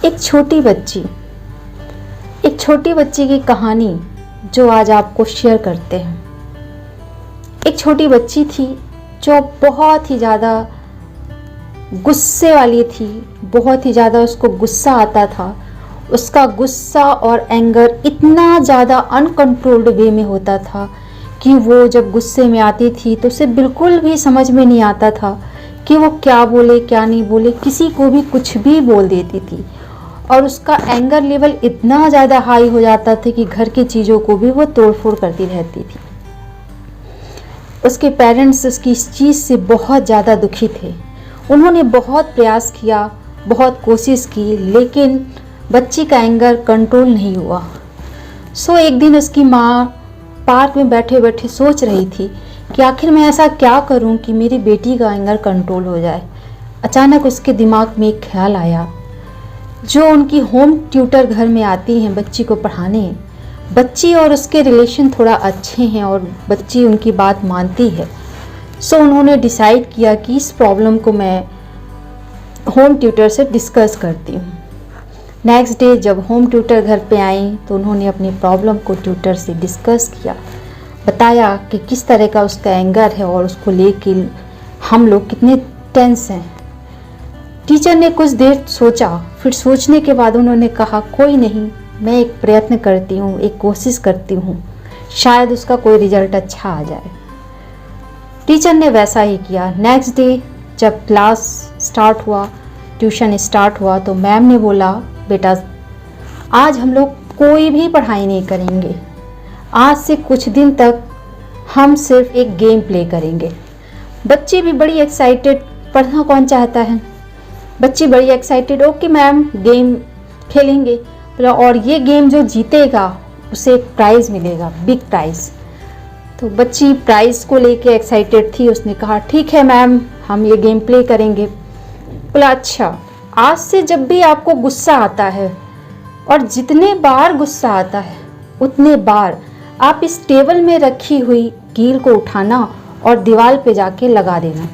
एक छोटी बच्ची की कहानी जो आज आपको शेयर करते हैं। एक छोटी बच्ची थी जो बहुत ही ज़्यादा गुस्से वाली थी, बहुत ही ज़्यादा उसको गुस्सा आता था। उसका गुस्सा और एंगर इतना ज़्यादा अनकंट्रोल्ड वे में होता था कि वो जब गुस्से में आती थी तो उसे बिल्कुल भी समझ में नहीं आता था कि वो क्या बोले क्या नहीं बोले, किसी को भी कुछ भी बोल देती थी। और उसका एंगर लेवल इतना ज़्यादा हाई हो जाता था कि घर की चीज़ों को भी वो तोड़फोड़ करती रहती थी। उसके पेरेंट्स उसकी इस चीज़ से बहुत ज़्यादा दुखी थे। उन्होंने बहुत प्रयास किया, बहुत कोशिश की, लेकिन बच्ची का एंगर कंट्रोल नहीं हुआ। सो एक दिन उसकी माँ पार्क में बैठे बैठे सोच रही थी कि आखिर मैं ऐसा क्या करूं कि मेरी बेटी का एंगर कंट्रोल हो जाए। अचानक उसके दिमाग में एक ख्याल आया। जो उनकी होम ट्यूटर घर में आती हैं बच्ची को पढ़ाने, बच्ची और उसके रिलेशन थोड़ा अच्छे हैं और बच्ची उनकी बात मानती है। सो उन्होंने डिसाइड किया कि इस प्रॉब्लम को मैं होम ट्यूटर से डिस्कस करती हूँ। नेक्स्ट डे जब होम ट्यूटर घर पे आई तो उन्होंने अपनी प्रॉब्लम को ट्यूटर से डिस्कस किया, बताया कि किस तरह का उसका एंगर है और उसको लेके हम लोग कितने टेंस हैं। टीचर ने कुछ देर सोचा, फिर सोचने के बाद उन्होंने कहा कोई नहीं, मैं एक प्रयत्न करती हूँ, एक कोशिश करती हूँ, शायद उसका कोई रिजल्ट अच्छा आ जाए। टीचर ने वैसा ही किया। नेक्स्ट डे जब क्लास स्टार्ट हुआ, ट्यूशन स्टार्ट हुआ, तो मैम ने बोला बेटा आज हम लोग कोई भी पढ़ाई नहीं करेंगे, आज से कुछ दिन तक हम सिर्फ एक गेम प्ले करेंगे। बच्ची भी बड़ी एक्साइटेड, पढ़ना कौन चाहता है, बच्ची बड़ी एक्साइटेड, ओके मैम गेम खेलेंगे। और ये गेम जो जीतेगा उसे एक प्राइज़ मिलेगा, बिग प्राइज़। तो बच्ची प्राइज़ को लेके एक्साइटेड थी। उसने कहा ठीक है मैम हम ये गेम प्ले करेंगे। बोला अच्छा, आज से जब भी आपको गुस्सा आता है और जितने बार गुस्सा आता है उतने बार आप इस टेबल में रखी हुई कील को उठाना और दीवार पे जाके लगा देना।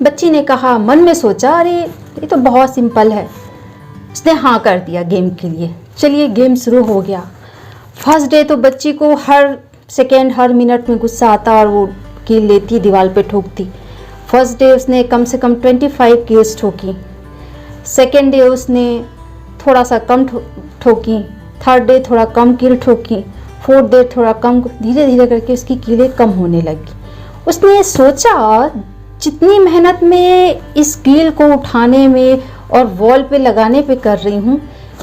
बच्ची ने कहा, मन में सोचा अरे ये तो बहुत सिंपल है। उसने हाँ कर दिया गेम के लिए। चलिए गेम शुरू हो गया। फर्स्ट डे तो बच्ची को हर सेकेंड हर मिनट में गुस्सा आता और वो कील लेती दीवार पे ठोकती। फर्स्ट डे उसने कम से कम 25 कील्स ठोकी। सेकेंड डे उसने थोड़ा सा कम ठोकी। थर्ड डे थोड़ा कम कील ठोकी। फोर्थ डे थोड़ा कम, धीरे धीरे करके उसकी कीलें कम होने लगी। उसने सोचा जितनी मेहनत में इस कील को उठाने में और वॉल पे लगाने पे कर रही हूँ,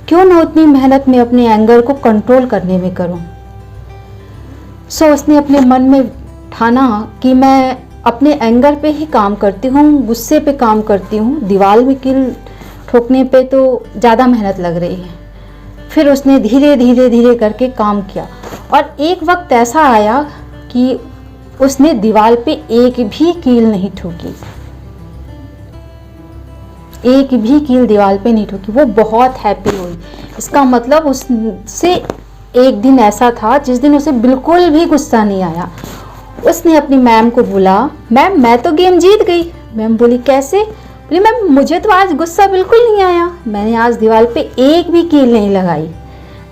क्यों ना उतनी मेहनत में अपने एंगर को कंट्रोल करने में करूँ। सो उसने अपने मन में ठाना कि मैं अपने एंगर पे ही काम करती हूँ, गुस्से पे काम करती हूँ, दीवार में कील ठोकने पे तो ज़्यादा मेहनत लग रही है। फिर उसने धीरे धीरे धीरे करके काम किया और एक वक्त ऐसा आया कि उसने दीवार पे एक भी कील नहीं ठोकी, एक भी कील दीवार पे नहीं ठोकी। वो बहुत हैप्पी हुई। इसका मतलब उससे एक दिन ऐसा था जिस दिन उसे बिल्कुल भी गुस्सा नहीं आया। उसने अपनी मैम को बोला, मैम मैं तो गेम जीत गई। मैम बोली कैसे? बोली मैम मुझे तो आज गुस्सा बिल्कुल नहीं आया, मैंने आज दीवार पे एक भी कील नहीं लगाई।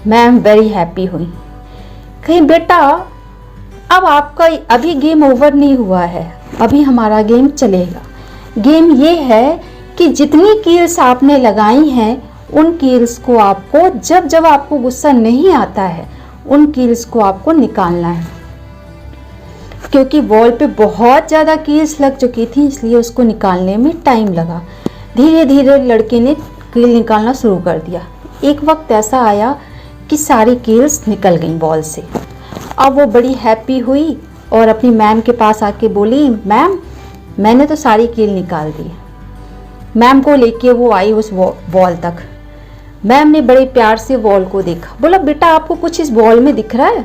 मैम वेरी हैप्पी हुई। कहीं बेटा अब आपका अभी गेम ओवर नहीं हुआ है, अभी हमारा गेम चलेगा। गेम ये है कि जितनी कील्स आपने लगाई हैं उन कील्स को आपको जब जब आपको गुस्सा नहीं आता है उन कील्स को आपको निकालना है। क्योंकि वॉल पे बहुत ज़्यादा कील्स लग चुकी थी इसलिए उसको निकालने में टाइम लगा। धीरे धीरे लड़के ने कील निकालना शुरू कर दिया। एक वक्त ऐसा आया कि सारी कील्स निकल गई वॉल से। अब वो बड़ी हैप्पी हुई और अपनी मैम के पास आके बोली, मैम मैंने तो सारी कील निकाल दी। मैम को लेके वो आई उस वॉल तक। मैम ने बड़े प्यार से वॉल को देखा। बोला बेटा आपको कुछ इस वॉल में दिख रहा है?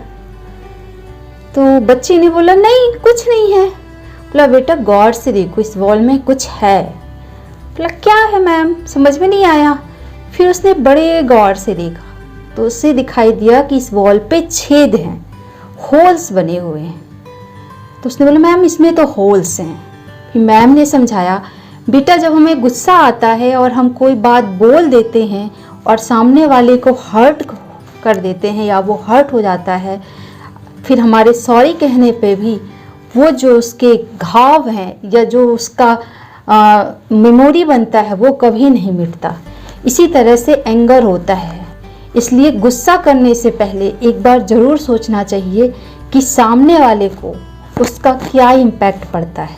तो बच्ची ने बोला नहीं कुछ नहीं है। बोला बेटा गौर से देखो इस वॉल में कुछ है। बोला क्या है मैम, समझ में नहीं आया। फिर उसने बड़े गौर से देखा तो उसे दिखाई दिया कि इस वॉल पे छेद हैं, होल्स बने हुए हैं। तो उसने बोला मैम इसमें तो होल्स हैं। फिर मैम ने समझाया, बेटा, जब हमें गुस्सा आता है और हम कोई बात बोल देते हैं और सामने वाले को हर्ट कर देते हैं या वो हर्ट हो जाता है, फिर हमारे सॉरी कहने पे भी वो जो उसके घाव हैं या जो उसका मेमोरी बनता है वो कभी नहीं मिटता। इसी तरह से एंगर होता है। इसलिए गुस्सा करने से पहले एक बार ज़रूर सोचना चाहिए कि सामने वाले को उसका क्या इम्पैक्ट पड़ता है।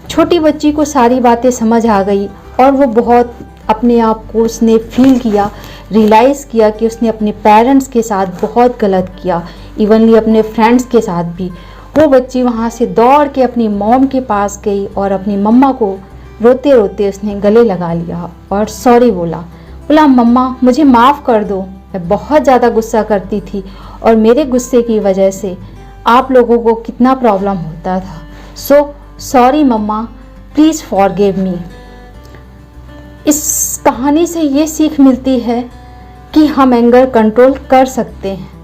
छोटी बच्ची को सारी बातें समझ आ गई और वो बहुत अपने आप को उसने फील किया, रियलाइज़ किया कि उसने अपने पेरेंट्स के साथ बहुत गलत किया, इवनली अपने फ्रेंड्स के साथ भी। वो बच्ची वहाँ से दौड़ के अपनी मॉम के पास गई और अपनी मम्मा को रोते रोते उसने गले लगा लिया और सॉरी बोला मम्मा मुझे माफ़ कर दो, मैं बहुत ज़्यादा गुस्सा करती थी और मेरे गुस्से की वजह से आप लोगों को कितना प्रॉब्लम होता था। सो सॉरी मम्मा, प्लीज़ फॉरगिव मी। इस कहानी से ये सीख मिलती है कि हम एंगर कंट्रोल कर सकते हैं।